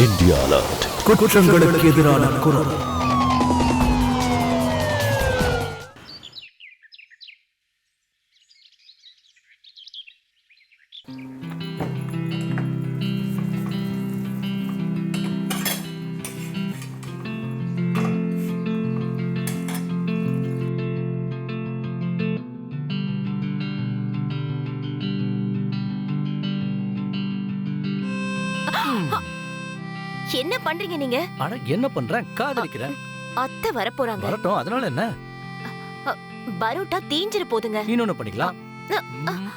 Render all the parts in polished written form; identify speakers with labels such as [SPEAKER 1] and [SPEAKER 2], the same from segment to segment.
[SPEAKER 1] India alert. குற்றங்களுக்கு எதிரான குரல்.
[SPEAKER 2] என்ன பண்றீங்க நீங்க?
[SPEAKER 3] அட என்ன பண்றேன்? காதலிக்கிறேன்.
[SPEAKER 2] அத்தை வர போறாங்க.
[SPEAKER 3] வரட்டும், அதனால என்ன?
[SPEAKER 2] பரோட்டா தீஞ்சிர போதுங்க.
[SPEAKER 3] இன்னொன்னு பண்ணிக்கலாம்.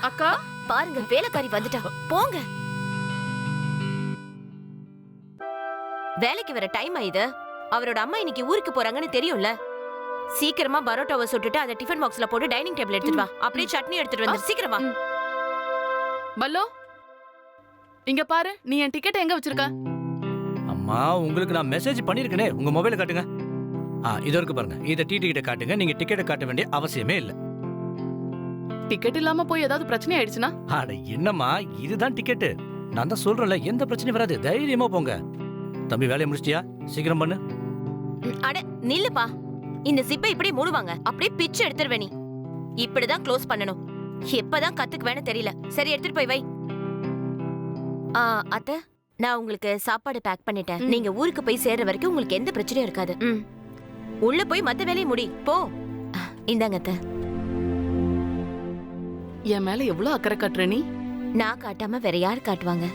[SPEAKER 2] அக்கா பாருங்க, வேலைக்காரி வந்துட்டா. போங்க. வேலைக்கு வர டைம் ஆயிது. அவரோட அம்மா இன்னைக்கு ஊருக்கு போறாங்கன்னு தெரியும்ல. சீக்கிரமா பரோட்டாவை சுட்டுட்டு அதை டிஃபன் பாக்ஸ்ல போட்டு டைனிங் டேபிள் எடுத்துட்டு வா. அப்படியே சட்னி எடுத்துட்டு வந்து சீக்கிரமா.
[SPEAKER 4] பல்லோ, இங்க பாரு, நீ என் டிக்கெட் எங்க வச்சிருக்க?
[SPEAKER 3] அம்மா, உங்களுக்கு நான் மெசேஜ் பண்ணிருக்கனே. உங்க மொபைலை காட்டுங்க. இது இருக்கு பாருங்க. இத டிக்கெட்டை காட்டுங்க. நீங்க டிக்கெட்டை காட்ட வேண்டிய அவசியமே இல்ல.
[SPEAKER 4] டிக்கெட் இல்லாம போய் ஏதாவது பிரச்சனை ஆயிடுச்சுனா?
[SPEAKER 3] அட என்னம்மா, இதுதான் டிக்கெட். நான் தான் சொல்றேன்ல, எந்த பிரச்சனையும் வராது. தைரியமா போங்க. தம்பி, வேலையை முடிச்சிட்டியா? சீக்கிரம் பண்ணு.
[SPEAKER 2] அட நில்லுப்பா. இந்த சிப்பை இப்படி மூடுவாங்க. அப்படியே பிச்சு எடுத்துருவே. நீ இப்படிதான் க்ளோஸ் பண்ணணும். எப்பதான் கத்துக்குவேன்னு தெரியல. சரி, எடுத்துட்டு போய் வை. அத்தை, நான் உங்களுக்கு சாப்பாடு பேக் பண்ணிட்டேன். நீங்க ஊருக்கு போய் சேர்ற வரைக்கும் உங்களுக்கு எந்த பிரச்சனையும் இருக்காது. உள்ள போய் மத்த வேலையை முடி. போ. இந்தாங்க அத்தை.
[SPEAKER 4] என் மேல எவ்வளவு அக்கறை காட்டுற நீ?
[SPEAKER 2] நான் காட்டாம வேற யார் காட்டுவாங்க?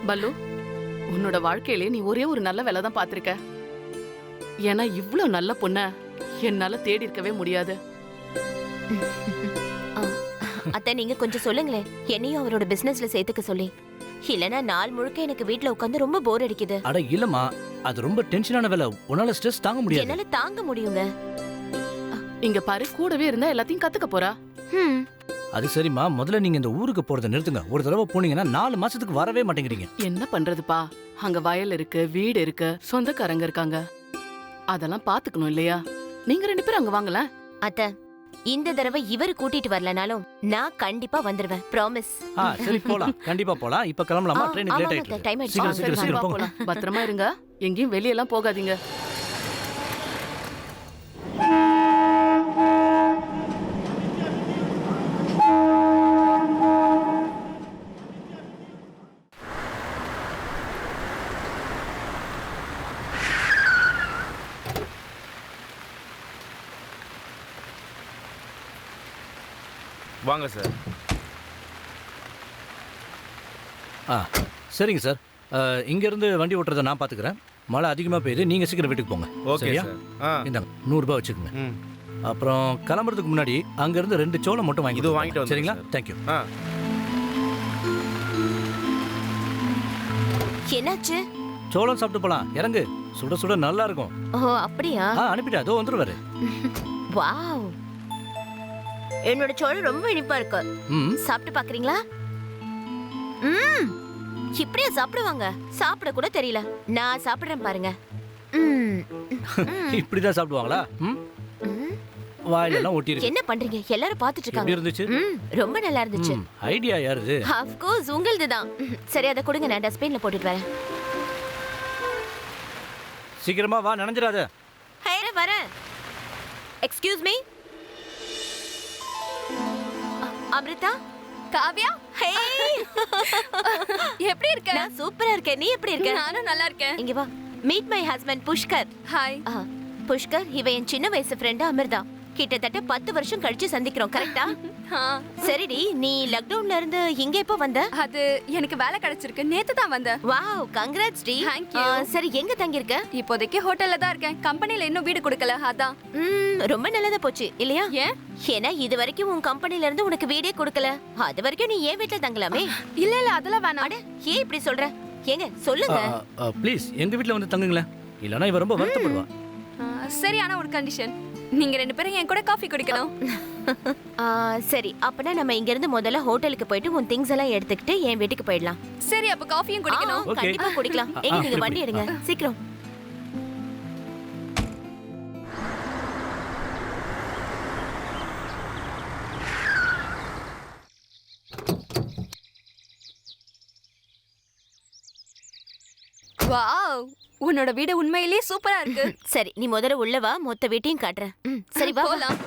[SPEAKER 4] பல்லு, உன்னோட வாழ்க்கையிலே நீ ஒரே ஒரு நல்ல வேலை தான் பாத்திருக்க. ஏன்னா இவ்வளவு நல்ல பொண்ண என்னால தேடி இருக்கவே முடியாது.
[SPEAKER 2] அத்தை, நீங்க கொஞ்சம் சொல்லுங்களேன். என்னையும் அவரோட பிசினஸ்ல சேர்த்துக்க சொல்லி. இல்லனா நாள் முழுக்க எனக்கு வீட்ல உட்கார்ந்து ரொம்ப போர் அடிக்குது.
[SPEAKER 3] அட இல்லம்மா, அது ரொம்ப டென்ஷனான வேலை. உன்னால ஸ்ட்ரெஸ் தாங்க முடியாது.
[SPEAKER 2] என்னால தாங்க முடியுங்க.
[SPEAKER 4] இங்க பாரு, கூடவே இருந்தா எல்லாத்தையும் கத்துக்க போறா.
[SPEAKER 3] அது சரிம்மா, முதல்ல நீங்க இந்த ஊருக்கு போறதை நிறுத்துங்க. ஒரு தடவை போனீங்கன்னா 4 மாசத்துக்கு வரவே மாட்டேங்கிறீங்க.
[SPEAKER 4] என்ன பண்றதுப்பா? அங்க வயல் இருக்கு, வீடு இருக்கு, சொந்தக்காரங்க இருக்காங்க. அதெல்லாம் பாத்துக்கணும் இல்லையா? நீங்க 2 பேரும் அங்க வாங்கல.
[SPEAKER 2] அத்தை, இந்த தடவை இவரு கூட்டிட்டு வரலனாலும் நான் கண்டிப்பா வந்துருவேன். ப்ராமிஸ்.
[SPEAKER 3] சரி, போலாம். கண்டிப்பா போலாம். இப்ப கிளம்பலாமா? ட்ரெயினுக்கு லேட் ஆயிடுச்சு.
[SPEAKER 2] டைம்
[SPEAKER 3] சீக்கிரம்
[SPEAKER 2] ஆயிடுச்சு.
[SPEAKER 3] சீக்கிரம் சீக்கிரம் போங்க.
[SPEAKER 4] பத்திரமா இருங்க. எங்கேயும் வெளியெல்லாம் போகாதீங்க.
[SPEAKER 5] வாங்க சார்.
[SPEAKER 3] சரிங்க சார். இங்க இருந்து வண்டி ஓட்டுறதை நான் பாத்துக்கிறேன். மழை அதிகமா பெய்யுது. நீங்க சீக்கிரம் வீட்டுக்கு போங்க.
[SPEAKER 5] Okay sir.
[SPEAKER 3] இந்தாங்க, 100 ரூபாய் வச்சுக்கோங்க. அப்புறம் கிளம்புறதுக்கு முன்னாடி அங்க இருந்து 2 சோளம் மட்டும் வாங்கி.
[SPEAKER 5] இது வாங்கிட்டு வந்து
[SPEAKER 3] சரிங்களா? தேங்க்யூ.
[SPEAKER 2] என்னாச்சு?
[SPEAKER 3] சோளம் சாப்பிட்டு போலாம். இறங்கு. சுட சுட நல்லா இருக்கும்.
[SPEAKER 2] ஓ, அப்படியா?
[SPEAKER 3] அனுப்பிட்டா அதோ வந்துருவாரு.
[SPEAKER 2] வாவ், என்னோட சோளம் ரொம்ப இனிப்பா இருக்கு. சாப்பிட்டு பாக்குறீங்களா? இப்படியா சாப்பிடுவாங்க? சாப்பிட கூட தெரியல. நான் சாப்பிடுறேன் பாருங்க.
[SPEAKER 3] இப்படிதான் சாப்பிடுவாங்களா? வாயில எல்லாம் ஒட்டிருக்கு.
[SPEAKER 2] என்ன பண்றீங்க? எல்லாரும் பாத்துட்டு
[SPEAKER 3] எப்படி
[SPEAKER 2] இருக்காங்க.
[SPEAKER 3] இருந்துச்சு?
[SPEAKER 2] ரொம்ப நல்லா இருந்துச்சு.
[SPEAKER 3] ஐடியா யாருது?
[SPEAKER 2] ஆஃப் கோர்ஸ் உங்களுதுதான். சரி, அதை கொடுங்க, நான் டஸ்ட்பின்ல போட்டுட்டு வரேன்.
[SPEAKER 3] சீக்கிரமா வா, நனைஞ்சிராத.
[SPEAKER 2] வரேன். Excuse me. Amrita,
[SPEAKER 6] Kavya,
[SPEAKER 2] hey.
[SPEAKER 6] எப்படி இருக்க?
[SPEAKER 2] நான் சூப்பரா இருக்கேன். நீ எப்படி இருக்க?
[SPEAKER 6] நானும் நல்லா இருக்கேன்.
[SPEAKER 2] இங்க வா. Meet my husband Pushkar.
[SPEAKER 6] Hi.
[SPEAKER 2] Pushkar, இவ என் சின்ன வயசு ஃப்ரெண்ட் அமிர்தா. கிட்டத்தட்ட 10 வருஷம் கழிச்சு சந்திக்கிறோம். கரெக்டா? சரிடி, நீ லாக்டவுன்ல இருந்து இங்க எப்போ வந்த?
[SPEAKER 6] அது எனக்கு வேலை கிடைச்சிருக்கு. நேத்து தான் வந்தேன்.
[SPEAKER 2] வாவ், கங்க்ராட்ஸ் டி.
[SPEAKER 6] Thank you.
[SPEAKER 2] சரி, எங்க தங்கி இருக்க?
[SPEAKER 6] இப்போதைக்கு ஹோட்டல்ல தான் இருக்கேன். கம்பெனில இன்னும் வீடு கொடுக்கல. அதான்.
[SPEAKER 2] ரொம்ப நல்லதா போச்சு இல்லையா?
[SPEAKER 6] ஏன்?
[SPEAKER 2] ஏன்னா இது வரைக்கும் உன் கம்பெனில இருந்து உனக்கு வீடே கொடுக்கல. அது வரைக்கும் நீ ஏன் வீட்ல தங்கலாமே?
[SPEAKER 6] இல்ல இல்ல, அதெல்லாம் வேணாம்.
[SPEAKER 2] அட, ஏன் இப்படி சொல்ற? ஏங்க சொல்லுங்க.
[SPEAKER 3] ப்ளீஸ் எங்க வீட்ல வந்து தங்குங்களேன். இல்லனா இவ ரொம்ப வருத்தப்படுவா.
[SPEAKER 6] சரி, ஆனா ஒரு கண்டிஷன். நீங்க 2 பேரும் என் கூட காஃபி குடிக்கணும்.
[SPEAKER 2] சரி, அப்பனா நம்ம இங்க இருந்து முதல்ல ஹோட்டலுக்கு போயிட்டு உன் திங்ஸ் எல்லாம் எடுத்துக்கிட்டு என் வீட்டுக்கு போயிடலாம்.
[SPEAKER 6] சரி, அப்ப காஃபியும் குடிக்கணும்.
[SPEAKER 2] கண்டிப்பா குடிக்கலாம். எங்க நீங்க வண்டி எடுங்க சீக்கிரம்.
[SPEAKER 6] வாவ், உன்னோட வீடு உண்மையிலேயே சூப்பரா இருக்கு.
[SPEAKER 2] சரி, நீ முதல்ல உள்ள வா, மொத்த வீட்டையும் காட்டுறேன். சரி வா.
[SPEAKER 6] போலாம்.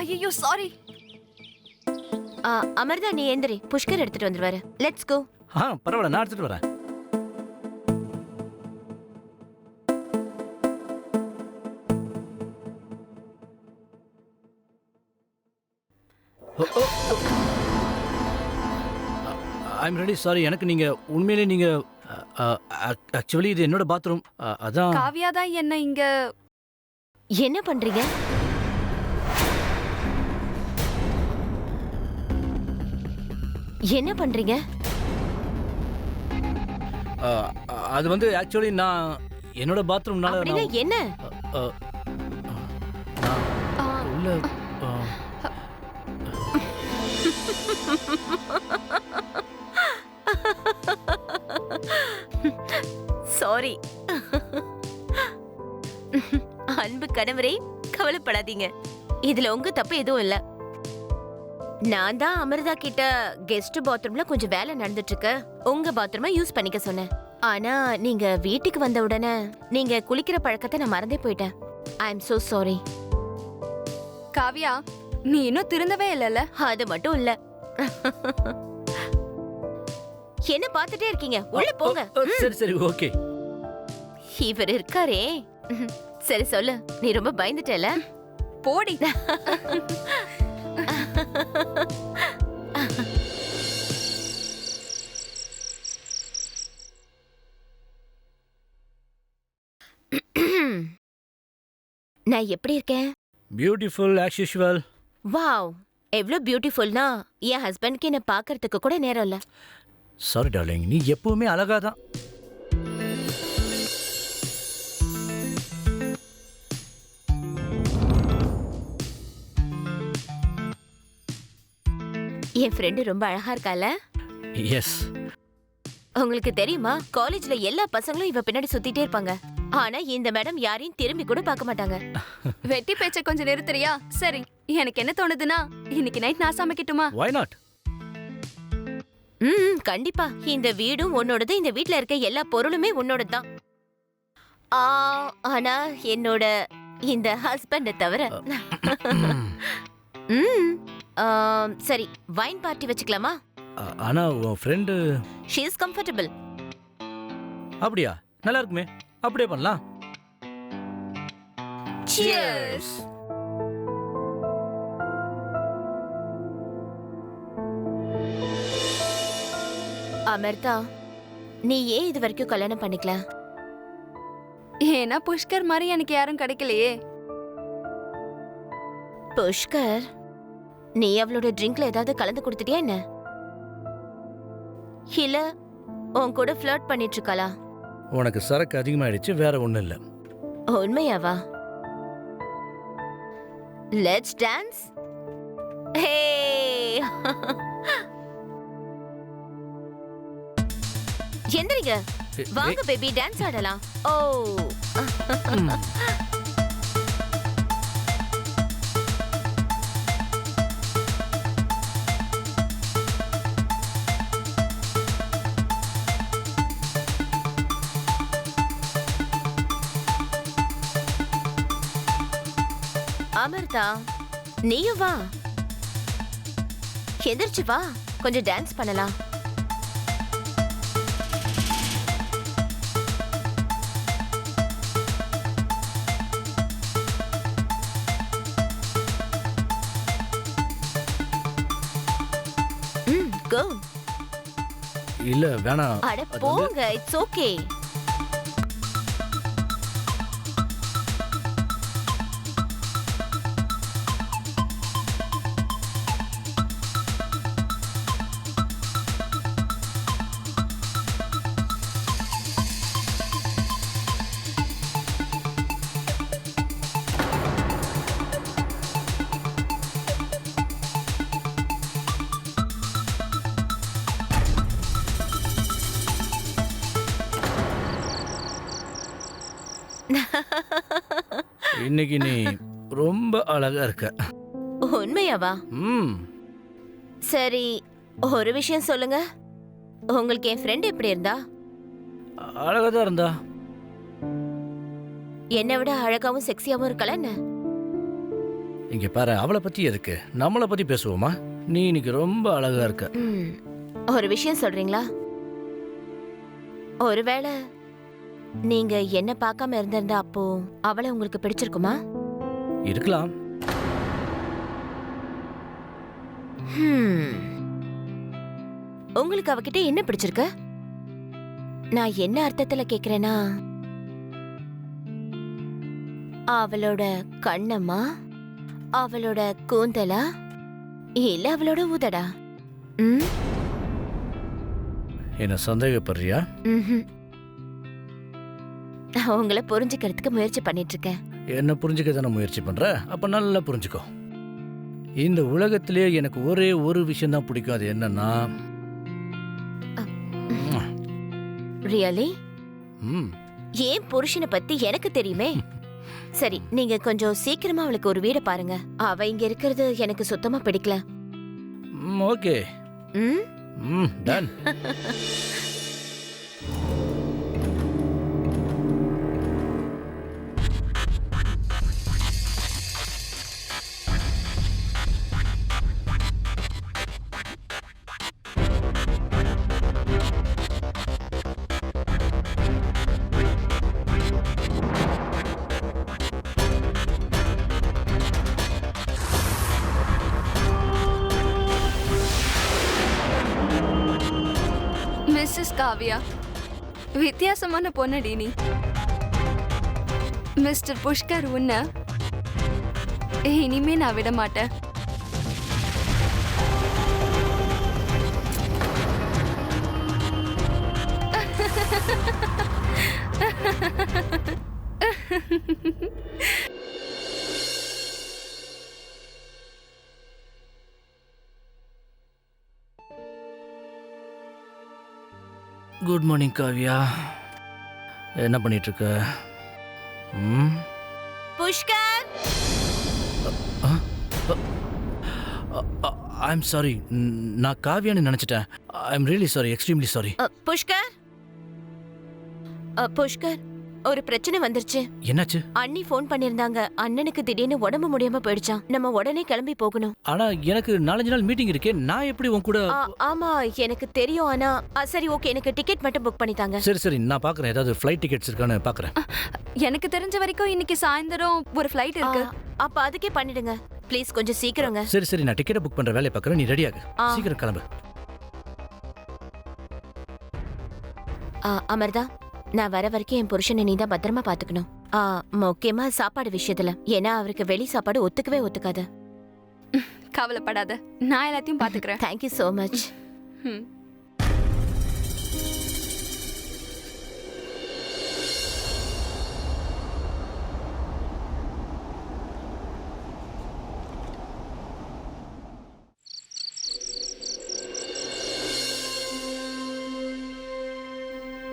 [SPEAKER 6] ஐயோ சாரி.
[SPEAKER 2] அமர்தா, நீ எந்திரி, புஷ்கர் எடுத்துட்டு வந்துருவாரு. Let's go.
[SPEAKER 3] பரவாயில்ல, நான் எடுத்துட்டு வரேன். I'm ready. சாரி, எனக்கு நீங்க உண்மையிலே நீங்க ஆக்சுவலி இது என்னோட பாத்ரூம். அதான்.
[SPEAKER 6] காவியா தான் என்ன இங்க.
[SPEAKER 2] என்ன பண்றீங்க? என்ன பண்றீங்க?
[SPEAKER 3] அது வந்து ஆக்சுவலி நான் என்னோட பாத்ரூம்னால
[SPEAKER 2] அப்படின்னா என்ன?
[SPEAKER 3] நான் உள்ள
[SPEAKER 2] சாரி. அன்பு கணவரே, கவலைப்படாதீங்க, இதுல உங்க தப்பு எதுவும் இல்ல. நான் தான் அமிர்தா கிட்ட கெஸ்ட் பாத்ரூம்ல கொஞ்சம் வேலை நடந்துட்டு இருக்கு, உங்க பாத்ரூமை யூஸ் பண்ணிக்க சொன்னேன். ஆனா நீங்க வீட்டுக்கு வந்த உடனே நீங்க குளிக்கிற பழக்கத்தை நான் மறந்தே போயிட்டேன். I am so sorry.
[SPEAKER 6] Kavya, நீ இன்னும் திருந்தவே இல்லல.
[SPEAKER 2] அது மட்டும் இல்ல. என்ன பார்த்துட்டே இருக்கீங்க? உள்ள போங்க.
[SPEAKER 3] சரி சரி, ஓகே.
[SPEAKER 2] இவர் இருக்காரே. சரி சொல்லு, நீ ரொம்ப பயந்துட்டல?
[SPEAKER 6] போடி.
[SPEAKER 2] நான் எப்படி இருக்கேன்?
[SPEAKER 3] Beautiful as usual.
[SPEAKER 2] வாவ், எவ்ளோ பியூட்டிஃபுல்னா என் ஹஸ்பண்ட்க்கு என்ன பார்க்கறதுக்கு கூட நேரம் இல்ல.
[SPEAKER 3] சாரி டார்லிங், நீ எப்பவுமே அழகா தான்.
[SPEAKER 2] என் ஃப்ரெண்டு ரொம்ப அழகா இருக்கால?
[SPEAKER 3] எஸ்.
[SPEAKER 2] உங்களுக்கு தெரியுமா, காலேஜ்ல எல்லா பசங்களும் இவ பின்னாடி சுத்திட்டே இருப்பாங்க. ஆனா இந்த மேடம் யாரையும் திரும்பி கூட பார்க்க மாட்டாங்க.
[SPEAKER 6] வெட்டி பேச்ச கொஞ்சம் நிறுத்துறியா? சரி, எனக்கு என்ன தோணுதுன்னா இன்னைக்கு நைட் நான் சமைக்கட்டுமா?
[SPEAKER 3] Why not?
[SPEAKER 2] கண்டிப்பா. இந்த வீடும் உன்னோடது, இந்த வீட்ல இருக்க எல்லா பொருளுமே உன்னோடது தான். ஆனா என்னோட இந்த ஹஸ்பண்ட தவிர. சரி, வைன் பார்ட்டி வச்சுக்கலாமா?
[SPEAKER 3] ஆனா உன் ஃப்ரெண்டு
[SPEAKER 2] ஷீ இஸ் கம்ஃபர்டபிள்.
[SPEAKER 3] அப்படியா? நல்லா இருக்குமே, அப்படியே பண்ணலாம்.
[SPEAKER 2] Cheers. அமர்தா, நீ ஏன் இது வரைக்கும் கல்யாணம் பண்ணிக்கல?
[SPEAKER 6] ஏன்னா புஷ்கர் மாதிரி எனக்கு யாரும் கிடைக்கலையே.
[SPEAKER 2] புஷ்கர், நீ அவளோட ட்ரிங்க்ல ஏதாவது கலந்து கொடுத்துட்டியா என்ன? இல்ல உன் கூட ஃப்ளர்ட் பண்ணிட்டு இருக்காளா?
[SPEAKER 3] உனக்கு சரக்கு அதிகமாயிடுச்சு, வேற ஒண்ணும் இல்ல.
[SPEAKER 2] உண்மையாவா? Let's dance. ஹே, எந்திரிங்க, வாங்க பேபி, டான்ஸ் ஆடலாம். ஓ, அமர்தா, நீயும் வா. எந்திரிச்சு வா, கொஞ்சம் டான்ஸ் பண்ணலாம். Go.
[SPEAKER 3] இல்ல வேணாம்.
[SPEAKER 2] அட போங்க, இட்ஸ் ஓகே.
[SPEAKER 3] இன்னைக்கு நீ ரொம்ப அழகா இருக்க.
[SPEAKER 2] உண்மையாவா?
[SPEAKER 3] சரி,
[SPEAKER 2] ஒரு விஷயம் சொல்லுங்க, உங்களுக்கு என் ஃப்ரெண்ட் எப்படி இருந்தா?
[SPEAKER 3] அழகா தான் இருந்தா.
[SPEAKER 2] என்னை விட அழகாவும் செக்ஸியாவும் இருக்கல என்ன?
[SPEAKER 3] இங்க பாரு, அவளை பத்தி எதுக்கு, நம்மளை பத்தி பேசுவோமா? நீ இன்னைக்கு ரொம்ப அழகா இருக்க.
[SPEAKER 2] ஒரு விஷயம் சொல்றீங்களா? ஒருவேளை நீங்க என்ன பார்க்காம இருந்திருந்தா அப்போ அவளை உங்களுக்கு பிடிச்சிருக்குமா?
[SPEAKER 3] இருக்கலாம்.
[SPEAKER 2] உங்களுக்கு அவகிட்ட என்ன பிடிச்சிருக்கு? நான் என்ன அர்த்தத்துல கேக்குறேன்னா, அவளோட கண்ணம்மா, அவளோட கூந்தலா, இல்ல அவளோட உதடா?
[SPEAKER 3] என்ன சந்தேகப்படுறியா?
[SPEAKER 2] உங்களை புரிஞ்சுக்கிறதுக்கு முயற்சி பண்ணிட்டு இருக்கேன்.
[SPEAKER 3] என்ன புரிஞ்சுக்க தானே முயற்சி பண்ற? அப்ப நல்லா புரிஞ்சுக்கோ. இந்த உலகத்திலே எனக்கு ஒரே ஒரு விஷயம் தான் பிடிக்கும். அது என்னன்னா,
[SPEAKER 2] ரியலி? ஏன் புருஷனை பத்தி எனக்கு தெரியுமே. சரி, நீங்க கொஞ்சம் சீக்கிரமா அவளுக்கு ஒரு வீடு பாருங்க. அவ இங்க இருக்கிறது எனக்கு சுத்தமா பிடிக்கல.
[SPEAKER 3] ஓகே. டன்.
[SPEAKER 6] மிஸ்ஸஸ் காவ்யா, வித்தியாசமான பொண்ணடி நீ. மிஸ்டர் புஷ்கர் உன்னை இனிமே நான் விட மாட்டேன்.
[SPEAKER 3] Good morning Kavya. என்ன பண்ணிட்டு இருக்க?
[SPEAKER 2] Pushkar,
[SPEAKER 3] I am sorry. நான் காவ்யான்னு நினைச்சிட்டேன். I am really sorry, extremely sorry.
[SPEAKER 2] Pushkar, Pushkar, ஒரு பிரச்சனை வந்துருச்சு.
[SPEAKER 3] என்னாச்சு?
[SPEAKER 2] அண்ணி ஃபோன் பண்ணிருந்தாங்க. அண்ணனுக்கு திடீர்னு உடம்பு முடியாம போயிடுச்சான். நம்ம உடனே கிளம்பி போகணும்.
[SPEAKER 3] ஆனா எனக்கு 4 நாள் மீட்டிங் இருக்கே, நான் எப்படி உன் கூட?
[SPEAKER 2] ஆமா எனக்கு தெரியும். ஆனா சரி ஓகே, எனக்கு டிக்கெட் மட்டும் புக் பண்ணித்தாங்க.
[SPEAKER 3] சரி சரி, நான் பாக்குறேன். ஏதாவது ஃப்ளைட் டிக்கெட்ஸ் இருக்கான்னு பாக்குறேன்.
[SPEAKER 6] எனக்கு தெரிஞ்ச வரைக்கும் இன்னைக்கு சாயந்தரம் ஒரு ஃப்ளைட் இருக்கு.
[SPEAKER 2] அப்ப அதுக்கே பண்ணிடுங்க ப்ளீஸ், கொஞ்சம் சீக்கிரங்க.
[SPEAKER 3] சரி சரி, நான் டிக்கெட் புக் பண்ற வேலையை பாக்குறேன். நீ ரெடியாகு, சீக்கிரம் கிளம்பு.
[SPEAKER 2] அமர்தா, நான் வர வரைக்கும் என் புருஷனை நீ தான் பத்திரமா பாத்துக்கணும். முக்கியமா சாப்பாடு விஷயத்துல. ஏன்னா அவருக்கு வெளி சாப்பாடு ஒத்துக்கவே ஒத்துக்காது.
[SPEAKER 6] கவலைப்படாத, நான் எல்லாத்தையும் பாத்துக்கிறேன்.
[SPEAKER 2] Thank you so much.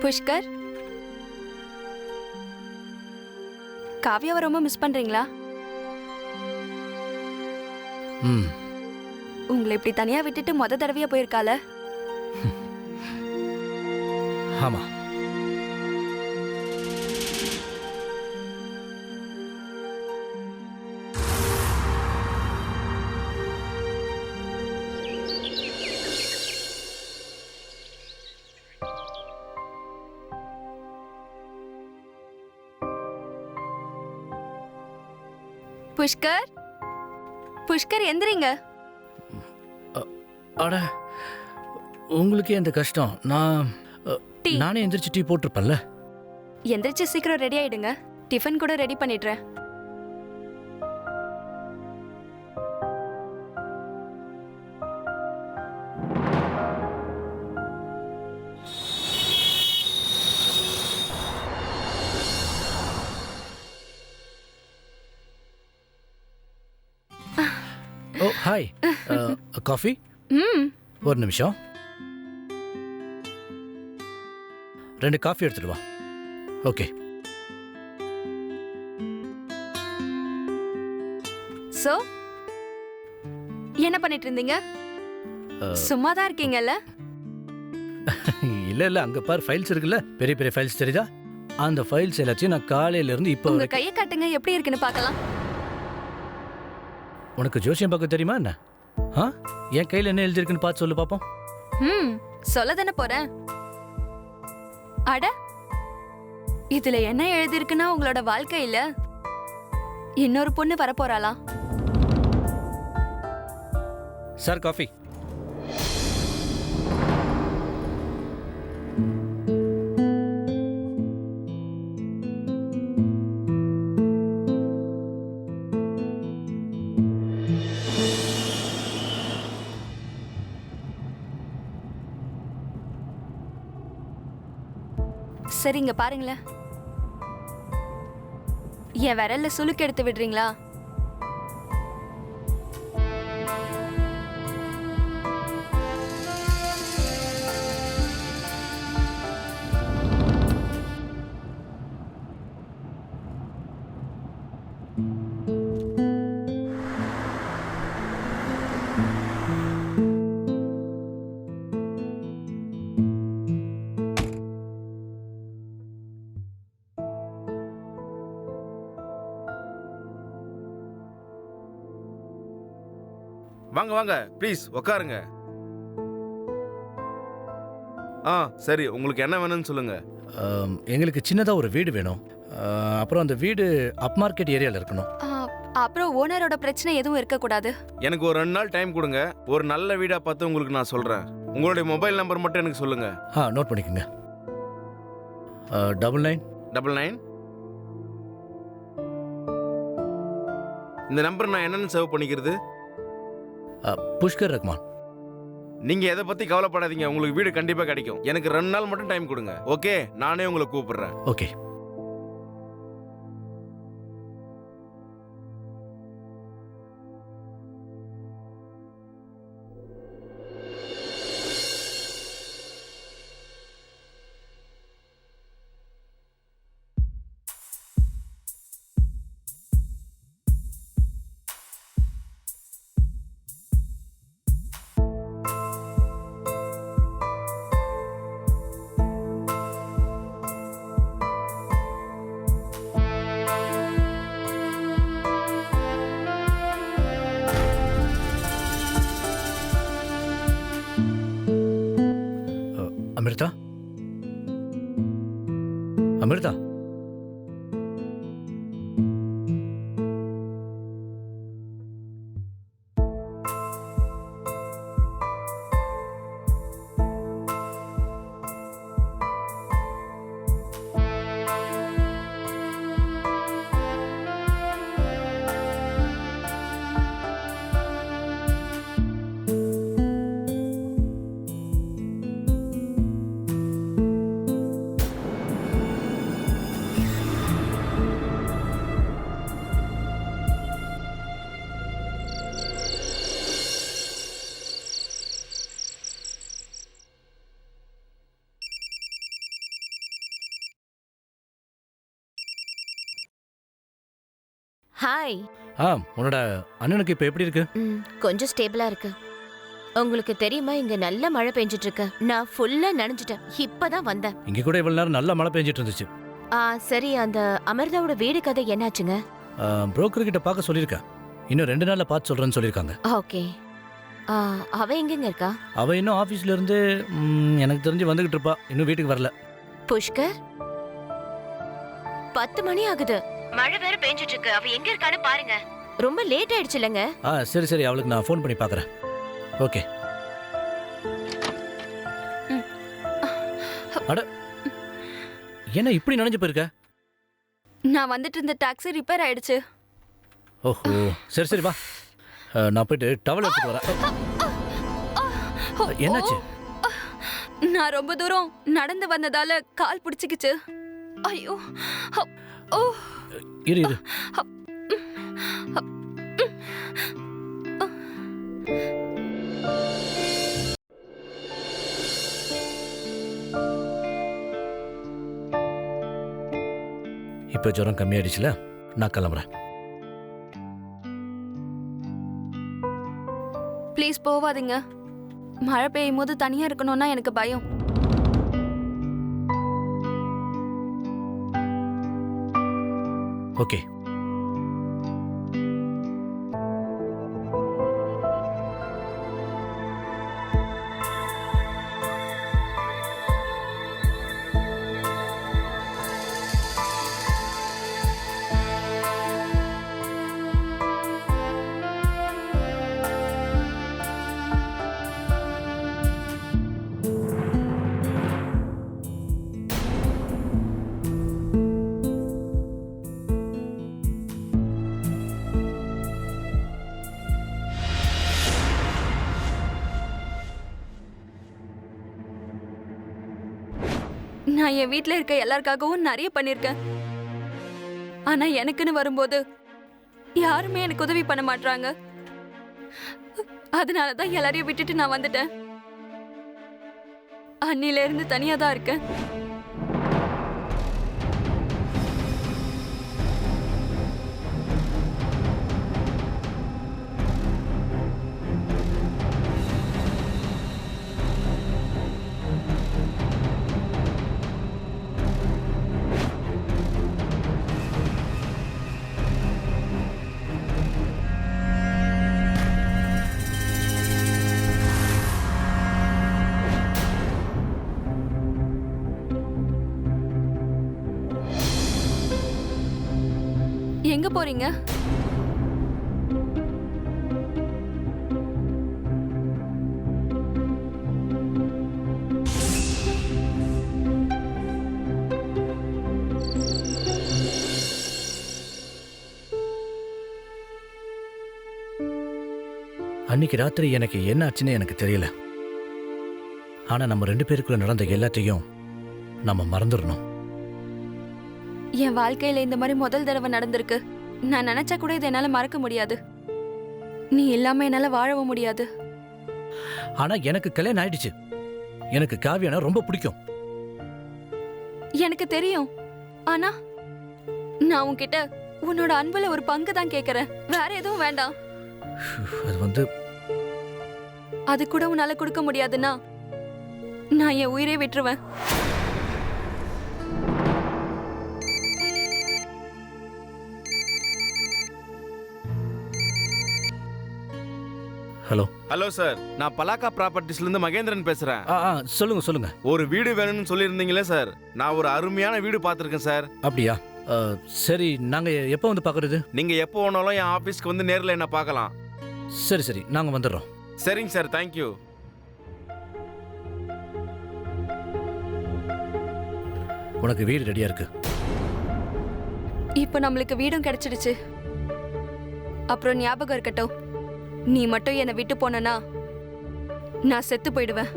[SPEAKER 6] புஷ்கர், காவ்யாவை ரொம்ப மிஸ் பண்றீங்களா? உங்களை இப்படி தனியா விட்டுட்டு மொத தடவையா போயிருக்கால?
[SPEAKER 3] ஆமா.
[SPEAKER 6] புஷ்கர், புஷ்கர் எந்திரிங்க.
[SPEAKER 3] அட, உங்களுக்கே இந்த கஷ்டம். நானே எந்திரிச்சு டீ போட்டிருப்பேன்ல.
[SPEAKER 6] எந்திரிச்சு சீக்கிரம் ரெடி ஆயிடுங்க. டிஃபன் கூட ரெடி பண்ணிடுறேன்.
[SPEAKER 3] ஓ ஹாய். காஃபி? ஒரு நிமிஷம். 2 காஃபி எடுத்துட்டு வா. ஓகே.
[SPEAKER 6] சோ என்ன பண்ணிட்டு இருந்தீங்க? சும்மா தான் இருக்கீங்கல்ல?
[SPEAKER 3] இல்ல இல்ல அங்க பாரு ஃபைல்ஸ் இருக்குல்ல, பெரிய பெரிய ஃபைல்ஸ் தெரியுதா? அந்த ஃபைல்ஸ் எல்லாத்தையும் நான் காலையில இருந்து இப்போ
[SPEAKER 6] உங்க
[SPEAKER 3] வரைக்கும்.
[SPEAKER 6] கையை காட்டுங்க, எப்படி இருக்குன்னு பார்க்கலாம்.
[SPEAKER 3] உனக்கு ஜோசியம் பார்க்க தெரியுமா என்ன? ஆ, என் கையில என்ன எழுதிருக்குன்னு பார்த்து சொல்லு பாப்போம்.
[SPEAKER 6] சொல்ல தானே போறேன். அட, இதுல என்ன எழுதிருக்குன்னா உங்களோட வாழ்க்கையில இன்னொரு பொண்ணு வரப்போறாளா?
[SPEAKER 3] Sir coffee.
[SPEAKER 6] சரிங்க, பாருங்களேன். என் விரல்ல சுளுக்கு எடுத்து விடுறீங்களா?
[SPEAKER 5] வாங்க வாங்க ப்ளீஸ் உட்காருங்க. சரி, உங்களுக்கு என்ன வேணும்னு சொல்லுங்க.
[SPEAKER 3] எங்களுக்கு சின்னதா ஒரு வீடு வேணும். அப்புறம் அந்த வீடு அப் மார்க்கெட் ஏரியால இருக்கணும்.
[SPEAKER 6] அப்புறம் ஓனரோட பிரச்சனை எதுவும் இருக்கக்கூடாது.
[SPEAKER 5] எனக்கு ஒரு 2 நாள் டைம் கொடுங்க. ஒரு நல்ல வீடா பார்த்து உங்களுக்கு நான் சொல்றேன். உங்களுடைய மொபைல் நம்பர் மட்டும் எனக்கு சொல்லுங்க.
[SPEAKER 3] நோட் பண்ணிக்கோங்க. 99
[SPEAKER 5] 99. இந்த நம்பர் நான் என்னன்னு சேவ் பண்ணிக்கிறது?
[SPEAKER 3] புஷ்கர் ரஹ்மான்.
[SPEAKER 5] நீங்க எதை பத்தி கவலைப்படாதீங்க, உங்களுக்கு வீடு கண்டிப்பா கிடைக்கும். எனக்கு 2 நாள் மட்டும் டைம் கொடுங்க. ஓகே, நானே உங்களை கூப்பிடுறேன்.
[SPEAKER 3] ஓகே. அமிர்தா, அமிர்தா,
[SPEAKER 2] ஹாய்.
[SPEAKER 3] உன்னோட அண்ணனுக்கு இப்போ எப்படி இருக்கு?
[SPEAKER 2] கொஞ்சம் ஸ்டேபிளா இருக்கு. உங்களுக்கு தெரியுமா, இங்க நல்ல மழை பெஞ்சிட்டு இருக்கு. நான் ஃபுல்லா நனைஞ்சிட்டேன். இப்பதான் வந்தேன்.
[SPEAKER 3] இங்க கூட இவ்வளவு நேரம் நல்லா மழை பெஞ்சிட்டு இருந்துச்சு.
[SPEAKER 2] சரி, அந்த அமிர்தாவோட வீடு கதை என்னாச்சுங்க?
[SPEAKER 3] புரோக்கர் கிட்ட பார்க்க சொல்லியிருக்கேன். இன்னும் 2 நாள்ல பார்த்து சொல்றேன்னு சொல்லியிருக்காங்க.
[SPEAKER 2] ஓகே. அவ எங்கங்க இருக்கா?
[SPEAKER 3] அவ இன்னும் ஆபீஸ்ல இருந்து எனக்கு தெரிஞ்சு வந்துகிட்டு இருப்பா. இன்னும் வீட்டுக்கு வரல.
[SPEAKER 2] புஷ்கர், 10 மணி ஆகுது. மழை வேற பெஞ்சிட்டு இருக்கு. அவ எங்க இருக்கான்னு பாருங்க. ரொம்ப லேட் ஆயிடுச்சு இல்லங்க?
[SPEAKER 3] சரி சரி, அவளுக்கு நான் ஃபோன் பண்ணி பார்க்கறேன். ஓகே. அட, என்ன இப்படி நனைஞ்சு போயிருக்க?
[SPEAKER 6] நான் வந்துட்டு இருந்த டாக்ஸி ரிப்பேர் ஆயிடுச்சு.
[SPEAKER 3] ஓஹோ, சரி சரி வா. நான் போயிட்டு டவல் எடுத்துட்டு வரேன். என்னாச்சு?
[SPEAKER 6] நான் ரொம்ப தூரம் நடந்து வந்ததால கால் பிடிச்சிக்கிச்சு. ஐயோ. ஓ.
[SPEAKER 3] இரு இரு. இப்போ ஜுரம் கம்மியாயிடுச்சுல, நான் கிளம்புறேன்.
[SPEAKER 6] ப்ளீஸ் போவாதீங்க. மழை பெய்யும் போது தனியா இருக்கணும்னா எனக்கு பயம்.
[SPEAKER 3] ஓகே.
[SPEAKER 6] நான் என் வீட்ல இருக்க எல்லாருக்காகவும் நிறைய பண்ணிருக்கேன். ஆனா எனக்குன்னு வரும்போது யாருமே எனக்கு உதவி பண்ண மாட்டாங்க. அதனாலதான் எல்லாரையும் விட்டுட்டு நான் வந்துட்டேன். அன்னில இருந்து தனியா தான் இருக்கேன். எங்க போறீங்க?
[SPEAKER 3] அன்னைக்கு ராத்திரி எனக்கு என்ன ஆச்சுன்னு எனக்கு தெரியல. ஆனா நம்ம 2 பேருக்குள்ள நடந்த எல்லாத்தையும் நம்ம மறந்துடணும்.
[SPEAKER 6] என் வாழ்க்கையில இந்த மாதிரி முதல் தடவை நடந்திருக்கு. நான் நினைச்சா கூட இதை என்னால மறக்க முடியாது. நீ இல்லாம என்னால வாழவும் முடியாது.
[SPEAKER 3] ஆனா எனக்கு கல்யாணம் ஆயிடுச்சு. எனக்கு காவியானா ரொம்ப பிடிக்கும்.
[SPEAKER 6] எனக்கு தெரியும். ஆனா நான் உன்கிட்ட உன்னோட அன்புல ஒரு பங்கு தான் கேக்குறேன். வேற எதுவும் வேண்டாம்.
[SPEAKER 3] அது
[SPEAKER 6] அது கூட உன்னால கொடுக்க முடியாதுன்னா நான் என் உயிரை விட்டுருவேன்.
[SPEAKER 3] ஹலோ.
[SPEAKER 5] ஹலோ சார், நான் பலாக்கா ப்ராப்பர்ட்டிஸ்ல இருந்து மகேந்திரன் பேசுறேன்.
[SPEAKER 3] சொல்லுங்க சொல்லுங்க.
[SPEAKER 5] ஒரு வீடு வேணும்னு சொல்லியிருந்தீங்களே சார், நான் ஒரு அருமையான வீடு பார்த்துருக்கேன் சார்.
[SPEAKER 3] அப்படியா? சரி, நாங்க எப்போ வந்து பார்க்கறது?
[SPEAKER 5] நீங்க எப்போ வேணாலும் என் ஆபீஸ்க்கு வந்து நேர்ல என்ன பார்க்கலாம்.
[SPEAKER 3] சரி சரி, நாங்க வந்துடுறோம்.
[SPEAKER 5] சரிங்க சார், தேங்க்யூ.
[SPEAKER 3] உனக்கு வீடு ரெடியா இருக்கு.
[SPEAKER 6] இப்ப நம்மளுக்கு வீடும் கிடைச்சிடுச்சு. அப்புறம் ஞாபகம் இருக்கட்டும், நீ மட்டும் என்னை விட்டு போனா நான் செத்து போயிடுவேன்.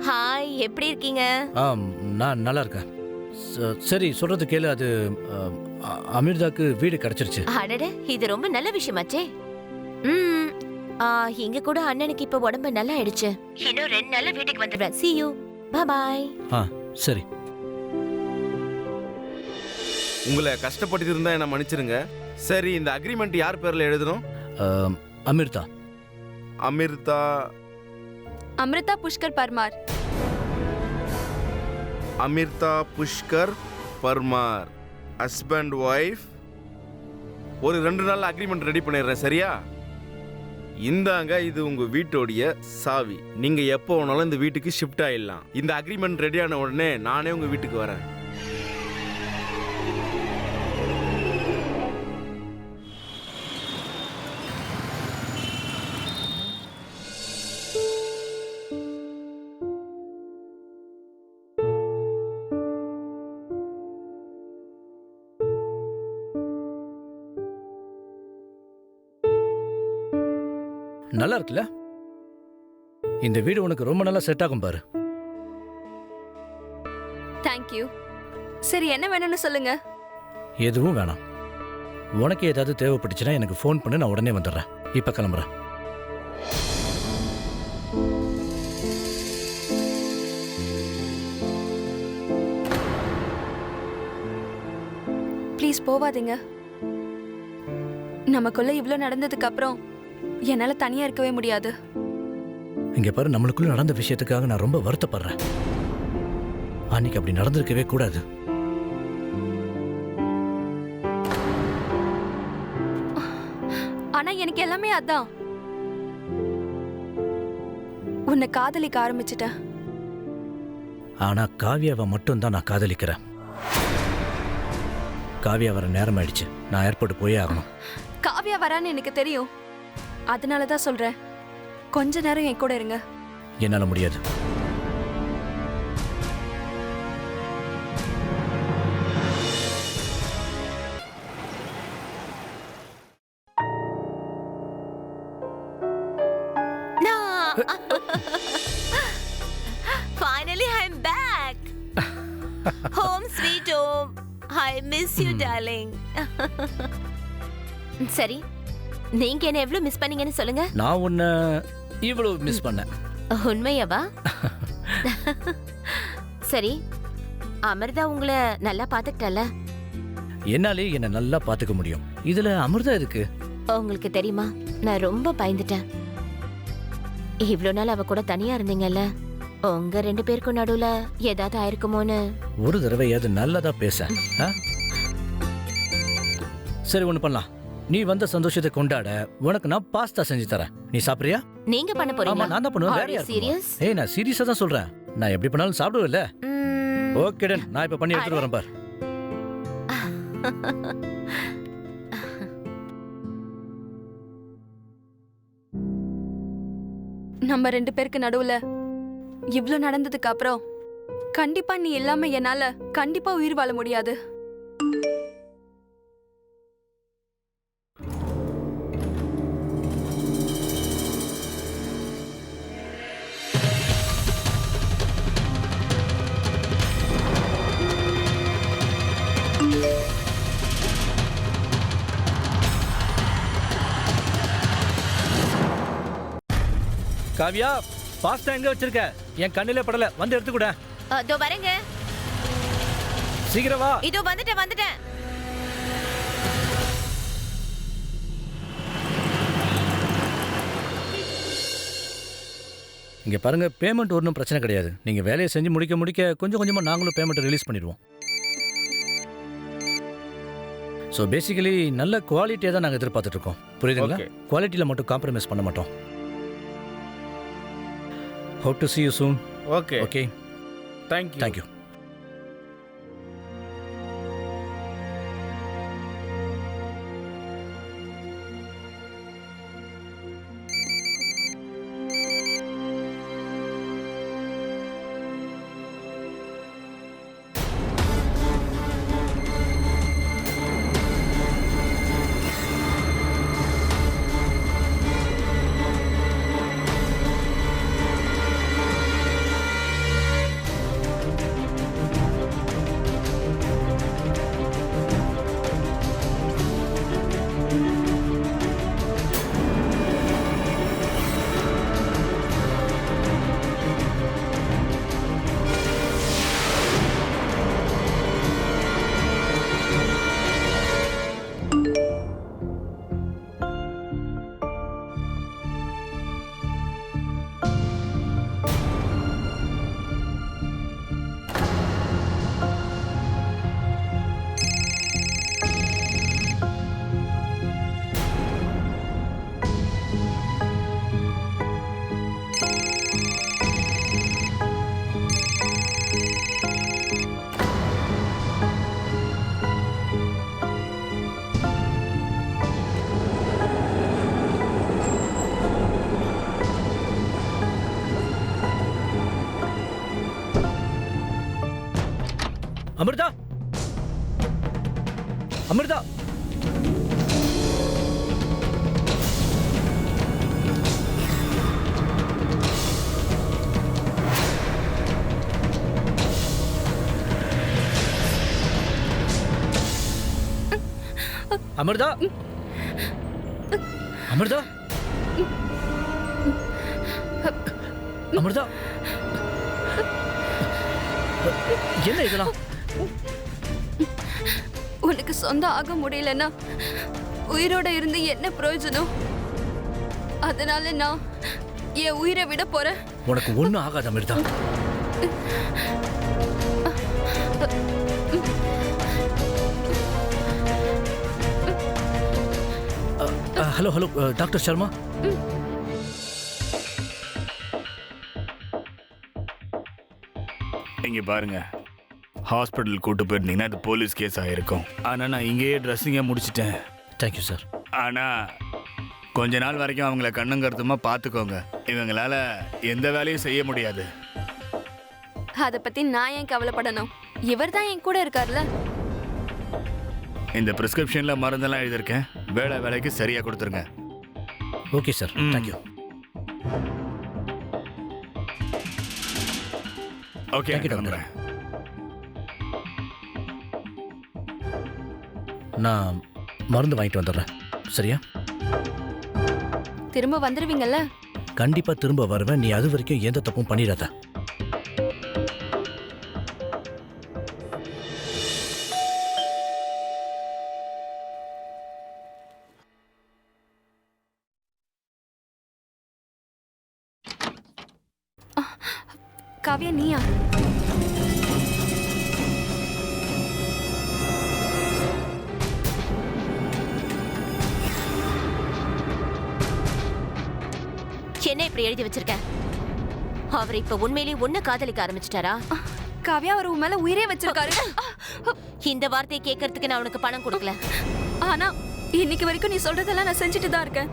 [SPEAKER 2] ஹாய், எப்படி இருக்கீங்க?
[SPEAKER 3] நான் நல்லா இருக்கேன். சரி, சொல்றது கேளு. அது அமிர்தாக்கு வீடு கிடைச்சிருச்சு.
[SPEAKER 2] அடட, இது ரொம்ப நல்ல விஷயமாச்சே. இங்க கூட அண்ணனுக்கு இப்ப உடம்பு நல்லா ஆயிடுச்சு. இன்னும் 2 நாள்ல வீட்டுக்கு வந்துடுறேன். See you. Bye bye.
[SPEAKER 3] சரி.
[SPEAKER 5] உங்களை கஷ்டப்பட்டு இருந்தா என்ன மன்னிச்சிருங்க. சரி, இந்த அக்ரிமெண்ட் யார் பேர்ல எழுதணும்?
[SPEAKER 3] அமிர்தா.
[SPEAKER 5] அமிர்தா.
[SPEAKER 6] அமிர்தா புஷ்கர் பர்மார்.
[SPEAKER 5] Amrita Pushkar Parmar, husband wife. ஒரு 2 நாள் அக்ரிமெண்ட் ரெடி பண்ணிடுறேன், சரியா? இந்தாங்க, இது உங்க வீட்டோடைய சாவி. நீங்க எப்போ வேணாலும் இந்த வீட்டுக்கு ஷிஃப்ட் ஆயிடலாம். இந்த அக்ரிமெண்ட் ரெடியான உடனே நானே உங்க வீட்டுக்கு வரேன்.
[SPEAKER 3] நல்லா இருக்குல்ல? இந்த வீடு உனக்கு ரொம்ப நல்லா செட் ஆகும் பாரு.
[SPEAKER 6] தேங்க்யூ. சரி, என்ன வேணும்னு சொல்லுங்க.
[SPEAKER 3] எதுவும் வேணாம். உனக்கு ஏதாவது தேவைப்பட்டுச்சுன்னா எனக்கு ஃபோன் பண்ணு, நான் உடனே வந்துடுறேன். இப்ப கிளம்புறேன்.
[SPEAKER 6] போவாதீங்க. நமக்குள்ள இவ்ளோ நடந்ததுக்கு அப்புறம் என்னால தனியா இருக்கவே முடியாது.
[SPEAKER 3] இங்க பாரு, நம்மளுக்குள்ள நடந்த விஷயத்துக்காக நான் ரொம்ப வருத்தப்படுறேன். அன்னைக்கு அப்படி நடந்திருக்கவே கூடாது.
[SPEAKER 6] ஆனா எனக்கு எல்லாமே அதான். உன்னை காதலிக்க ஆரம்பிச்சிட்டேன்.
[SPEAKER 3] ஆனா காவியாவை மட்டும் தான் நான் காதலிக்கிறேன். காவியா வர நேரம் ஆயிடுச்சு. நான் ஏர்போர்ட் போயே ஆகணும்.
[SPEAKER 6] காவியா வரான்னு எனக்கு தெரியும். அதனாலதான் சொல்றேன், கொஞ்ச நேரம் என் கூட இருங்க.
[SPEAKER 3] என்னால முடியாது.
[SPEAKER 2] Finally, I'm back. Home sweet home. I miss you, darling. சரி, நீங்க என்ன எவ்வளவு மிஸ் பண்ணீங்கன்னு சொல்லுங்க.
[SPEAKER 3] நான் உன்னை இவ்வளவு மிஸ் பண்ணேன்.
[SPEAKER 2] உண்மையாவா? சரி, அமிர்தா உங்களை நல்லா பாத்துக்கிட்டல.
[SPEAKER 3] என்னாலே என்ன நல்லா பாத்துக்க முடியும். இதுல அமிர்தா இருக்கு.
[SPEAKER 2] உங்களுக்கு தெரியுமா, நான் ரொம்ப பயந்துட்டேன். இவ்ளோ நாள் அவ கூட தனியா இருந்தீங்கல்ல, உங்க 2 பேருக்கும் நடுவுல ஏதாவது ஆயிருக்குமோன்னு.
[SPEAKER 3] ஒரு தடவையாவது நல்லதா பேச. சரி, ஒண்ணு பண்ணலாம். நீ வந்த சந்தோஷத்தை கொண்டாட உனக்கு நான் பாஸ்தா செஞ்சு தரேன். நீ சாப்பிடுறியா?
[SPEAKER 2] நீங்க பண்ண
[SPEAKER 3] ஆமா,
[SPEAKER 2] போறீங்களா?
[SPEAKER 3] நான் தான் பண்ணுவேன். வேற
[SPEAKER 2] Are you
[SPEAKER 3] யார்
[SPEAKER 2] serious?
[SPEAKER 3] பண்ணுவா? ஏய், நான் சீரியஸா தான் சொல்றேன். நான் எப்படி பண்ணாலும் சாப்பிடுவேல்ல. ஓகே டன், நான் இப்ப பண்ணி எடுத்துட்டு வரேன் பார்.
[SPEAKER 6] நம்ம 2 பேருக்கு நடுவுல இவ்ளோ நடந்ததுக்கு அப்புறம் கண்டிப்பா நீ இல்லாம என்னால கண்டிப்பா உயிர் வாழ முடியாது.
[SPEAKER 3] காவியா, பாஸ்தா எங்க வச்சிருக்க? என் கண்ணிலே படல. வந்து எடுத்துக்கூட.
[SPEAKER 2] இதோ வரேங்க.
[SPEAKER 3] சீக்கிரம் வா.
[SPEAKER 2] இதோ வந்துட்டேன்.
[SPEAKER 3] இங்க பாருங்க, பேமெண்ட் ஒன்றும் பிரச்சனை கிடையாது. நீங்க வேலையை செஞ்சு முடிக்க கொஞ்சம் கொஞ்சமா நாங்களும் பேமெண்ட் ரிலீஸ் பண்ணிடுவோம். ஸோ பேசிக்கலி நல்ல குவாலிட்டியாக தான் நாங்கள் எதிர்பார்த்துட்டு இருக்கோம். புரியுதுங்களா? குவாலிட்டியில் மட்டும் காம்ப்ரமைஸ் பண்ண மாட்டோம். Hope to see you soon.
[SPEAKER 5] Okay.
[SPEAKER 3] Okay.
[SPEAKER 5] Thank you.
[SPEAKER 3] Thank you. Amrita, Amrita, Amrita, Amrita, Amrita, என்ன இதெல்லாம்?
[SPEAKER 6] உனக்கு சொந்தம் ஆக முடியலன்னா உயிரோட இருந்து என்ன பிரயோஜனம்? அதனால நான் என் உயிரை விட போறேன்.
[SPEAKER 3] உனக்கு ஒன்றும் ஆகாத Amritha. Hello hello doctor Sharma.
[SPEAKER 7] இங்கே பாருங்க, ஹாஸ்பிட்டல் கூட்டு போயிருந்தீங்கன்னா இது போலீஸ் கேஸ் ஆகிருக்கும். ஆனால் நான் இங்கேயே ட்ரெஸ்ஸிங்கை முடிச்சிட்டேன்.
[SPEAKER 3] Thank you sir.
[SPEAKER 7] ஆனால் கொஞ்ச நாள் வரைக்கும் அவங்கள கண்ணும் கருத்துமாக பார்த்துக்கோங்க. இவங்களால எந்த வேலையும் செய்ய முடியாது.
[SPEAKER 6] அதை பத்தி நான் ஏன் கவலைப்படணும்? இவர் தான் என் கூட இருக்கார்ல.
[SPEAKER 7] இந்த ப்ரிஸ்கிரிப்ஷனில் மருந்தெல்லாம் எழுதியிருக்கேன். வேலைக்கு சரியாக கொடுத்துருங்க.
[SPEAKER 3] Okay sir, thank you.
[SPEAKER 7] ஓகே, கிளம்புறேன்.
[SPEAKER 3] நான் மருந்து வாங்கிட்டு வந்துடுறேன். சரியா?
[SPEAKER 6] திரும்ப வந்துருவீங்கல்ல?
[SPEAKER 3] கண்டிப்பா திரும்ப வருவேன். நீ அது வரைக்கும் எந்த தப்பும் பண்ணிடாத.
[SPEAKER 6] காவ்யா, நீயா?
[SPEAKER 2] என்ன இப்படி எழுதி வச்சிருக்க? அவர் இப்ப உண்மையிலேயே உன்னை காதலிக்க ஆரம்பிச்சிட்டாரா?
[SPEAKER 6] காவ்யா, அவர் உன் மேல உயிரே வச்சிருக்காரு.
[SPEAKER 2] இந்த வார்த்தையை கேட்கறதுக்கு நான் உனக்கு பணம் கொடுக்கல.
[SPEAKER 6] ஆனா இன்னைக்கு வரைக்கும் நீ சொல்றதெல்லாம் நான் செஞ்சுட்டு தான் இருக்கேன்.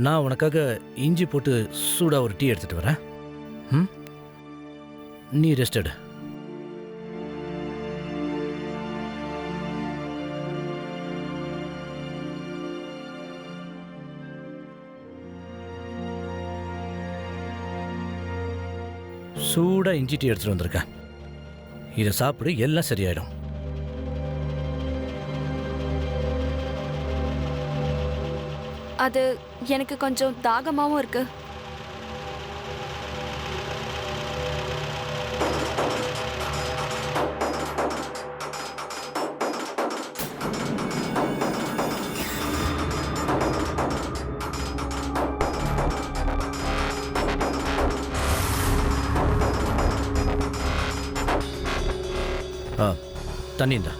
[SPEAKER 3] நான் உனக்காக இஞ்சி போட்டு சூடா ஒரு டீ எடுத்துட்டு வரேன். நீ ரெஸ்ட் எடு. சூடா இஞ்சி டீ எடுத்துட்டு வந்திருக்கேன். இதை சாப்பிடு, எல்லாம் சரியாயிடும்.
[SPEAKER 6] அது எனக்கு கொஞ்சம் தாகமாவும் இருக்கு.
[SPEAKER 3] தண்ணி இந்தா.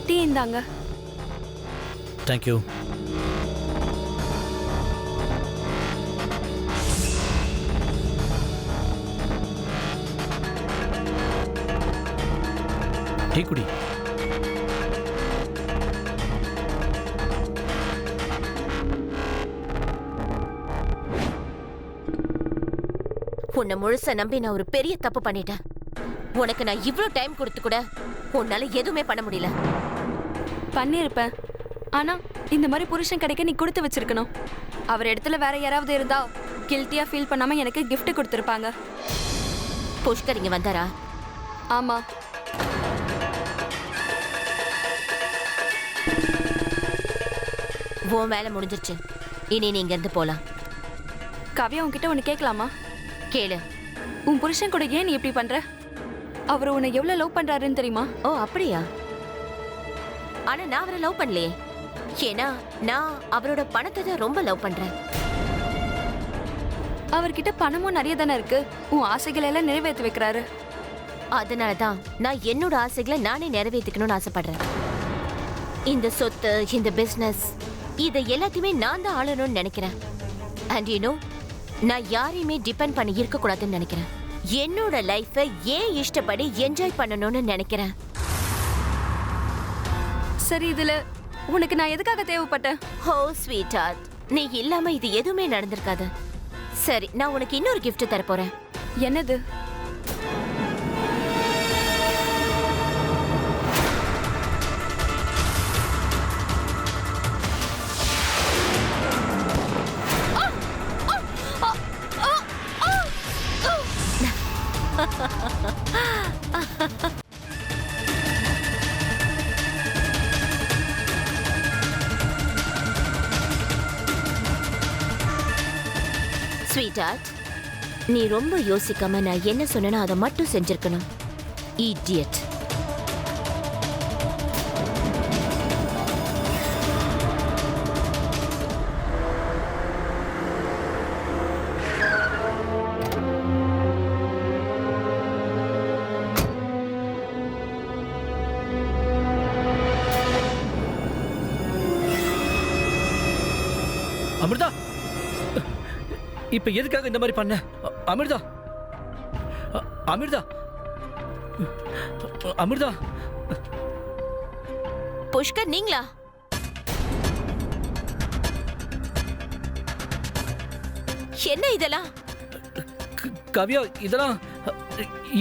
[SPEAKER 6] டீ இந்தாங்க.
[SPEAKER 3] தேங்க்யூ. டீ குடி.
[SPEAKER 2] உன்னை முழுச நம்பி நான் ஒரு பெரிய தப்பு பண்ணிட்டேன். உனக்கு நான் இவ்ளோ டைம் கொடுத்து கூட உன்னால எதுவுமே பண்ண முடியல.
[SPEAKER 6] பண்ணிருப்பேன். ஆனா இந்த மாதிரி புருஷன் கிடைக்க நீ கொடுத்து வச்சிருக்கணும். அவர் இடத்துல வேற யாராவது இருந்தா கில்ட்டியா ஃபீல் பண்ணாம எனக்கு கிஃப்ட் கொடுத்துருப்பாங்க.
[SPEAKER 2] புஷ்கர் இங்க வந்தாரா?
[SPEAKER 6] ஆமா.
[SPEAKER 2] உன் வேலை முடிஞ்சிருச்சு. இனி நீ இங்க இருந்து போலாம்.
[SPEAKER 6] காவ்யா, உன்கிட்ட ஒன்னு கேட்கலாமா?
[SPEAKER 2] கேளு.
[SPEAKER 6] உன் புருஷன் கூட ஏன் நீ இப்படி பண்ற? அவர் உன்னை எவ்வளவு லவ் பண்றாருன்னு தெரியுமா?
[SPEAKER 2] ஓ, அப்படியா? ஆனா நான் அவரை லவ் பண்ணலையே. ஏன்னா நான் அவரோட பணத்தை தான் ரொம்ப லவ் பண்றேன்.
[SPEAKER 6] அவர்கிட்ட பணமும் நிறைய தானே இருக்கு. உன் ஆசைகளை எல்லாம் நிறைவேற்றி வைக்கிறாரு.
[SPEAKER 2] அதனாலதான் நான் என்னோட ஆசைகளை நானே நிறைவேற்றிக்கணும்னு ஆசைப்படுறேன். இந்த சொத்து, இந்த பிசினஸ், இதை எல்லாத்தையுமே நான் தான் ஆளணும்னு நினைக்கிறேன். அண்ட் யூ, நான் யாரையுமே டிபெண்ட் பண்ணி இருக்க கூடாதுன்னு நினைக்கிறேன். என்னோட லைஃபை ஏன் இஷ்டப்படி என்ஜாய் பண்ணணும்னு நினைக்கிறேன்.
[SPEAKER 6] சரி, இதுல உனக்கு நான் எதுக்காக தேவைப்பட்டேன்?
[SPEAKER 2] ஹோ ஸ்வீட் ஹார்ட், நீ இல்லாம இது எதுவுமே நடந்திருக்காது. சரி, நான் உனக்கு இன்னொரு gift தர போறேன்.
[SPEAKER 6] என்னது?
[SPEAKER 2] ஸ்வீட் ஹார்ட், நீ ரொம்ப யோசிக்காம நான் என்ன சொன்னேனோ அதை மட்டும் செஞ்சிருக்கணும். இடியட்.
[SPEAKER 3] அமிர்தா, இப்ப எதுக்காக இந்த மாதிரி பண்ண? அமிர்தா, அமிர்தா, அமிர்தா.
[SPEAKER 2] புஷ்கர், நீங்களா? என்ன இதெல்லாம்?
[SPEAKER 3] கவ்யா, இதெல்லாம்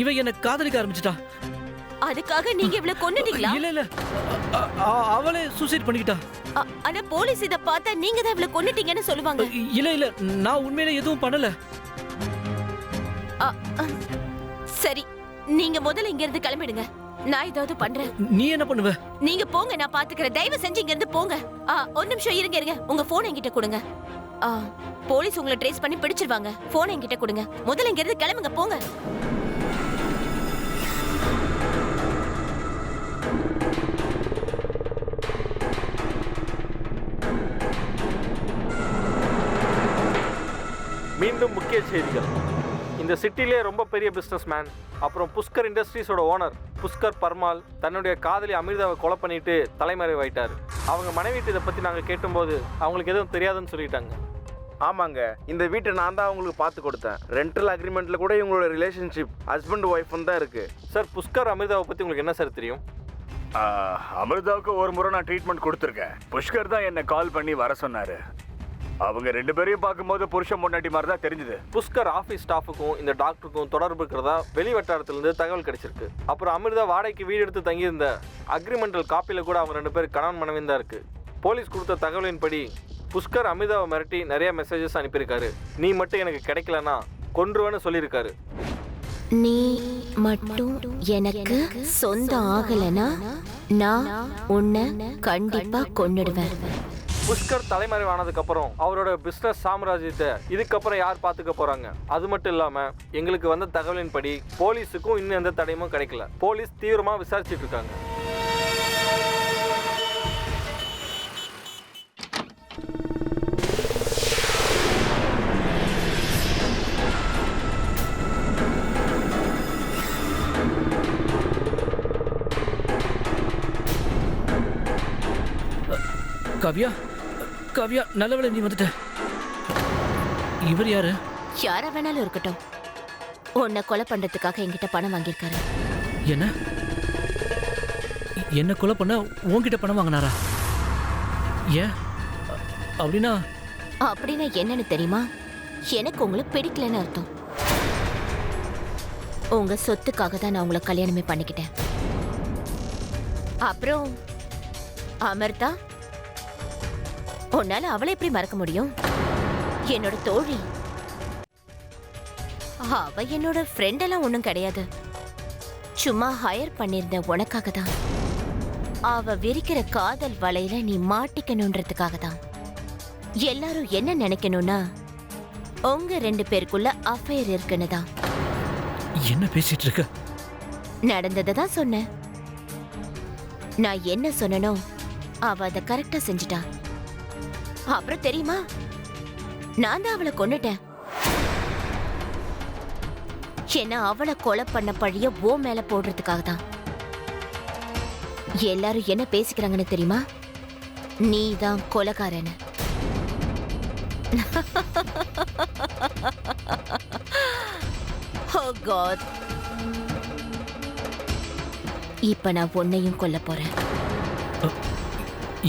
[SPEAKER 3] இவ என்ன காதலிக்க ஆரம்பிச்சிட்டா.
[SPEAKER 2] அதுக்காக நீங்க இவ்வளவு கொன்னுட்டீங்களா?
[SPEAKER 3] இல்ல இல்ல, அவளே சூசைட் பண்ணிக்கிட்டா.
[SPEAKER 2] ஆனா போலீஸ் இத பார்த்தா நீங்க தான் இவ்வளவு கொன்னுட்டீங்கன்னு சொல்லுவாங்க.
[SPEAKER 3] இல்ல இல்ல, நான் உண்மையில எதுவும் பண்ணல.
[SPEAKER 2] சரி, நீங்க முதல்ல இங்க இருந்து கிளம்பிடுங்க. நான் ஏதாவது பண்றேன்.
[SPEAKER 3] நீ என்ன பண்ணுவ?
[SPEAKER 2] நீங்க போங்க, நான் பாத்துக்கிறேன். தயவு செஞ்சு இங்க இருந்து போங்க. ஒரு நிமிஷம் இருங்க. உங்க போன் என்கிட்ட கொடுங்க. போலீஸ் உங்களை ட்ரேஸ் பண்ணி பிடிச்சிருவாங்க. போன் என்கிட்ட கொடுங்க. முதல்ல இங்க இருந்து கிளம்புங்க, போங்க.
[SPEAKER 8] மீண்டும் முக்கிய செய்திகள். இந்த சிட்டிலே ரொம்ப பெரிய பிஸ்னஸ் மேன், அப்புறம் புஷ்கர் இண்டஸ்ட்ரீஸோட ஓனர் புஷ்கர் பர்மால் தன்னுடைய காதலி அமிர்தாவை கொலை பண்ணிட்டு தலைமறைவாயிட்டார். அவங்க மனைவிட்டு இதை பற்றி நாங்கள் கேட்டும்போது அவங்களுக்கு எதுவும் தெரியாதுன்னு சொல்லிட்டாங்க.
[SPEAKER 5] ஆமாங்க, இந்த வீட்டை நான் தான் அவங்களுக்கு பார்த்து கொடுத்தேன். ரெண்டல் அக்ரிமெண்ட்டில் கூட இவங்களோட ரிலேஷன்ஷிப் ஹஸ்பண்ட் ஒய்ஃப்னு தான் இருக்குது.
[SPEAKER 8] சார், புஷ்கர் அமிர்தாவை பற்றி உங்களுக்கு என்ன சார் தெரியும்?
[SPEAKER 7] அமிர்தாவுக்கு ஒரு முறை நான் ட்ரீட்மெண்ட் கொடுத்துருக்கேன். புஷ்கர் தான் என்னை கால் பண்ணி வர சொன்னார். அவங்க ரெண்டு பேரையும் பார்க்கும்போது புருஷன் பொண்டாட்டி மாதிரி தான் தெரிஞ்சுது.
[SPEAKER 8] புஷ்கர் ஆஃபீஸ் ஸ்டாஃபுக்கும் இந்த டாக்டருக்கும் தொடர்பு இருக்கிறதா வெளி வட்டாரத்திலிருந்து தகவல் கிடைச்சிருக்கு. அப்புறம் அமிர்தா வாடகைக்கு வீடு எடுத்து தங்கியிருந்த அக்ரிமெண்டல் காப்பியில் கூட அவங்க ரெண்டு பேர் கணவன் மனைவி தான் இருக்குது. போலீஸ் கொடுத்த தகவலின்படி புஷ்கர் அமிர்தாவை மிரட்டி நிறைய மெசேஜஸ் அனுப்பியிருக்காரு. நீ மட்டும் எனக்கு கிடைக்கலன்னா கொன்றுவேன்னு சொல்லியிருக்காரு.
[SPEAKER 2] நீ மட்டும் எனக்கு சொந்தம் ஆகலனா நான் உன்னை கண்டிப்பா கொன்னுடுவேன்.
[SPEAKER 8] புஷ்கர் தலைமறைவானதுக்கு அப்புறம் அவரோட பிசினஸ் சாம்ராஜ்யத்தை இதுக்கப்புறம் யார் பார்த்துக்க போறாங்க? அது மட்டும் இல்லாம எங்களுக்கு வந்த தகவலின்படி போலீஸுக்கும் இன்னும் எந்த தடையும் கிடைக்கல. போலீஸ் தீவிரமா விசாரிச்சுட்டு இருக்காங்க.
[SPEAKER 3] கவ்யா, நல்லவேளை நீ வந்துட்ட. இவர் யாரு?
[SPEAKER 2] யாரா வேணாலும் இருக்கட்டும், உன்னை கொலை பண்றதுக்காக என்கிட்ட பணம் வாங்கியிருக்காரு.
[SPEAKER 3] என்ன கொலை பண்ண உன்கிட்ட பணம் வாங்கினாரா? ஏன் அப்படின்னா?
[SPEAKER 2] அப்படின்னா என்னன்னு தெரியுமா? எனக்கு உங்களை பிடிக்கலன்னு அர்த்தம். உங்க சொத்துக்காக தான் நான் உங்களை கல்யாணமே பண்ணிக்கிட்டேன். அப்புறம் அமிர்தா, உன்னால அவளை எப்படி மறக்க முடியும்? என்னோட தோழி. அவ என்னோட ஃப்ரெண்ட் எல்லாம் ஒண்ணும் கிடையாது. சும்மா ஹையர் பண்ணிருந்த உனக்காக தான். அவ விரிக்கிற காதல் வலையில நீ மாட்டிக்கணும்ன்றதுக்காக தான். எல்லாரும் என்ன நினைக்கணும்னா உங்க ரெண்டு பேருக்குள்ள அஃபேர் இருக்குன்னு தான்.
[SPEAKER 3] என்ன பேசிட்டு இருக்க?
[SPEAKER 2] நடந்ததை தான் சொன்னேன். நான் என்ன சொன்னனோ அவ அதை கரெக்டா செஞ்சுட்டா. அப்புறம் தெரியுமா, நான் தான் அவளை கொன்னுட்டேன். ஏன்னா அவளை கொலை பண்ண பழிய ஓ மேல போடுறதுக்காக தான். எல்லாரும் என்ன பேசிக்கிறாங்கன்னு தெரியுமா? நீ தான் கொலைகாரன்னு. Oh God. இப்ப நான் உன்னையும் கொல்ல போறேன்.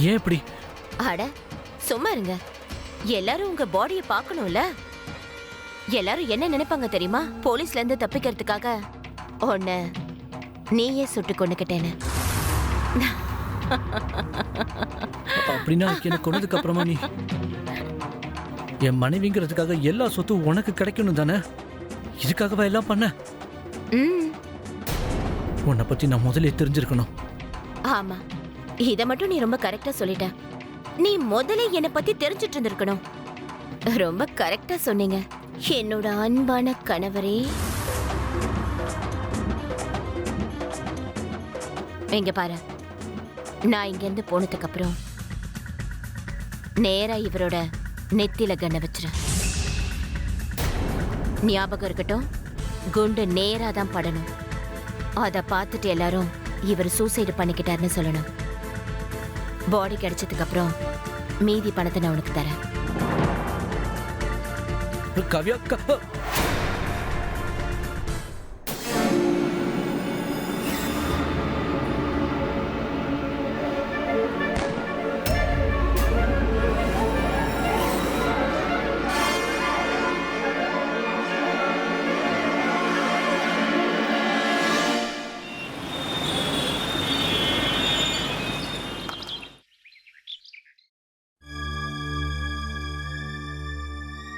[SPEAKER 3] ஏன் இப்படி?
[SPEAKER 2] அட சும்மா இருங்க. எல்லாரும் உங்க பாடியை பார்க்கணும்ல. எல்லாரும் என்ன நினைப்பாங்க தெரியுமா? போலீஸ்ல இருந்து தப்பிக்கிறதுக்காக உன்னை நீயே சுட்டு கொண்டுக்கிட்டேன்னு.
[SPEAKER 3] அப்படின்னா என்ன கொன்னதுக்கு அப்புறமா நீ என் மனைவிங்கிறதுக்காக எல்லா சொத்தும் உனக்கு கிடைக்கணும் தானே? இதுக்காகவா எல்லாம் பண்ண? உன்னை பத்தி நான் முதல்ல தெரிஞ்சிருக்கணும்.
[SPEAKER 2] ஆமா, இத மட்டும் நீ ரொம்ப கரெக்டா சொல்லிட்ட. நீ முதல்ல என்னை பத்தி தெரிஞ்சிட்டு இருந்திருக்கணும். ரொம்ப கரெக்டா சொன்னீங்க என்னோட அன்பான கணவரே. இங்க பாரு, நான் இங்க இருந்து போனதுக்கு அப்புறம் நேரா இவரோட நெத்தில கண்ணை வச்சிரு. ஞாபகம் இருக்கட்டும், குண்டு நேரா தான் படணும். அத பார்த்துட்டு எல்லாரும் இவர் சூசைடு பண்ணிக்கிட்டாருன்னு சொல்லணும். பாடி கிடைச்சதுக்கு அப்புறம் மீதி பணத்தை நான் உனக்கு தரேன்.
[SPEAKER 3] காவ்யா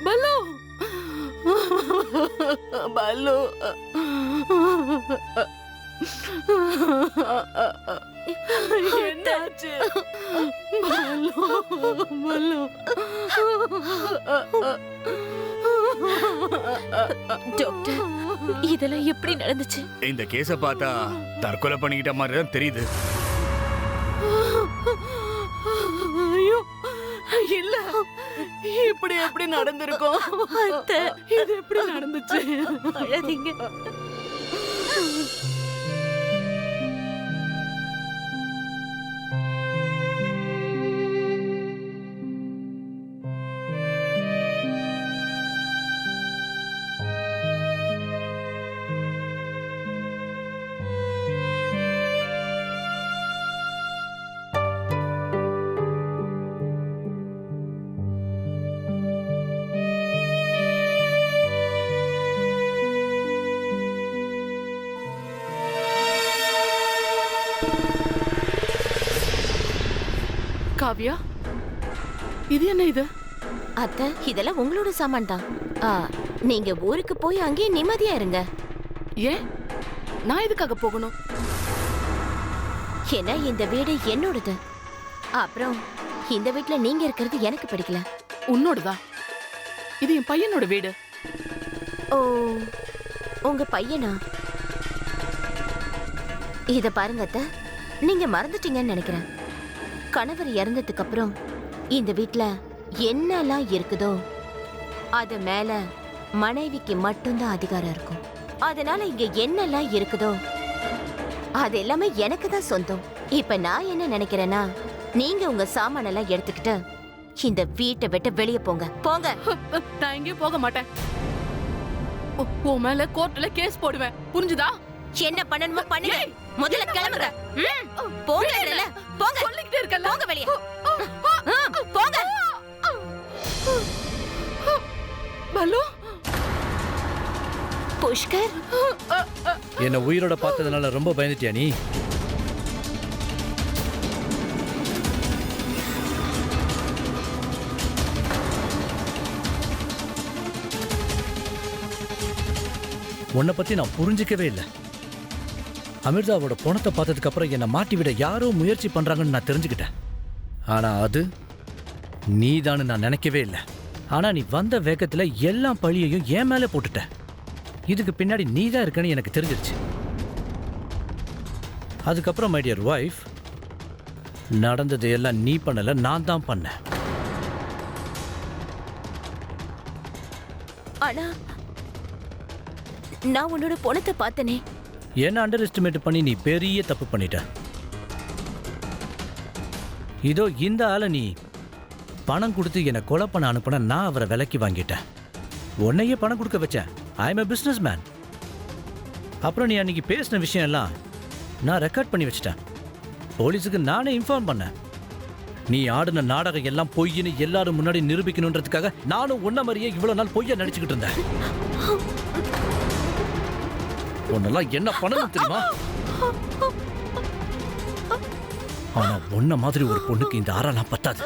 [SPEAKER 4] பலு பலு என்னாச்சு? பலு பலு
[SPEAKER 2] டாக்டர், இதெல்லாம் எப்படி நடந்துச்சு?
[SPEAKER 7] இந்த கேஸ பார்த்தா தற்கொலை பண்ணிக்கிட்ட மாதிரி தான் தெரியுது.
[SPEAKER 4] ஐயோ இல்ல, இப்படி எப்படி நடந்திருக்கும்? இது எப்படி நடந்துச்சு?
[SPEAKER 2] அழாதீங்க.
[SPEAKER 4] காவ்யா, இது என்ன இது?
[SPEAKER 2] அத்தை, இதெல்லாம் உங்களோட சாமான் தான். நீங்க ஊருக்கு போய் அங்கேயே நிம்மதியா இருங்க.
[SPEAKER 4] ஏன் நான் எதுக்காக போகணும்?
[SPEAKER 2] ஏன்னா இந்த வீடு என்னோடது. அப்புறம் இந்த வீட்ல நீங்க இருக்கிறது எனக்கு பிடிக்கல.
[SPEAKER 4] உன்னோடதா? இது என் பையனோட வீடு.
[SPEAKER 2] ஓ, உங்க பையனா? இத பாருங்க அத்தை, நீங்க மறந்துட்டீங்கன்னு நினைக்கிறேன். கணவர் இறந்ததுக்கு அப்புறம் இந்த வீட்ல என்னெல்லாம் இருக்குதோ அது மேல மனைவிக்கு மட்டும்தான் அதிகாரம் இருக்கும். அதனால இங்க என்னெல்லாம் இருக்குதோ அது எல்லாமே எனக்கு தான் சொந்தம். இப்ப நான் என்ன நினைக்கிறேன்னா, நீங்க உங்க சாமானெல்லாம் எடுத்துக்கிட்டு இந்த வீட்டை விட்டு வெளியே போங்க. போங்க.
[SPEAKER 4] நான் எங்கேயும் போக மாட்டேன். உன் மேல கோர்ட்ல கேஸ் போடுவேன், புரிஞ்சுதா?
[SPEAKER 2] என்ன பண்ணணுமோ பண்ணுங்க. முதல்ல கிளம்புங்க. போங்க. போங்க.
[SPEAKER 4] சொல்லிக்கிட்டே இருக்கல.
[SPEAKER 2] போங்க வெளியே. போங்க.
[SPEAKER 4] பலு,
[SPEAKER 2] புஷ்கர்,
[SPEAKER 3] என்ன உயிரோட பார்த்ததுனால ரொம்ப பயந்துட்டியா நீ? உன்னை பத்தி நான் புரிஞ்சிக்கவே இல்லை. அமிர்தாவோட பணத்தை பார்த்ததுக்கு அப்புறம் என்னை மாட்டி விட யாரோ முயற்சி பண்றாங்கன்னு நான் தெரிஞ்சுக்கிட்டேன். ஆனா அது நீதான்னு நான் நினைக்கவே இல்லை. ஆனா நீ வந்த வேகத்துல எல்லா பழியையும் என் மேலே போட்டுட்ட. இதுக்கு பின்னாடி நீ தான் இருக்கன்னு எனக்கு தெரிஞ்சிருச்சு. அதுக்கப்புறம் மை டியர் வைஃப், நடந்தது எல்லாம் நீ பண்ணல, நான் தான் பண்ணேன்.
[SPEAKER 2] ஆனா நான் உன்னோட பணத்தை பார்த்தனே.
[SPEAKER 3] என்ன அண்டர் எஸ்டிமேட் பண்ணி நீ பெரிய தப்பு பண்ணிட்ட. இதோ இந்த ஆளை நீ பணம் கொடுத்து என்னை கொலை பண்ண அனுப்புன, நான் அவரை விலைக்கு வாங்கிட்டேன். உன்னையே பணம் கொடுக்க வச்சேன். I am a business man. அப்புறம் நீ அன்னைக்கு பேசின விஷயம் எல்லாம் நான் ரெக்கார்ட் பண்ணி வச்சிட்டேன். போலீஸுக்கு நானே இன்ஃபார்ம் பண்ணேன். நீ ஆடின நாடகம் எல்லாம் பொய்ன்னு எல்லாரும் முன்னாடி நிரூபிக்கணுன்றதுக்காக நானும் உன்ன மாதிரியே இவ்வளவு நாள் பொய்யா நடிச்சுக்கிட்டு இருந்தேன். உன்னெல்லாம் என்ன பண்ணணும் தெரியுமா? ஆனா உன்ன மாதிரி ஒரு பொண்ணுக்கு இந்த ஆறெல்லாம் பத்தாது.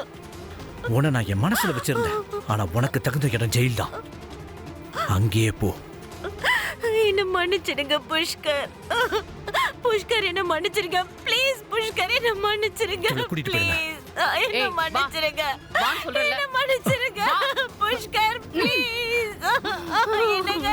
[SPEAKER 3] உன்னை நான் என் மனசுல வச்சிருந்தேன். ஆனா உனக்கு தகுந்த இடம் ஜெயில் தான். அங்கேயே போ.
[SPEAKER 2] என்ன மன்னிச்சிடுங்க புஷ்கர். புஷ்கர், என்ன மன்னிச்சிருங்க ப்ளீஸ். புஷ்கர், என்ன மன்னிச்சிருங்க
[SPEAKER 3] கூட்டிட்டு போயிடுங்க.
[SPEAKER 2] ப்ளீஸ். என்ன மன்னிச்சிருங்க. என்ன மன்னிச்சிருங்க புஷ்கர் ப்ளீஸ். என்னங்க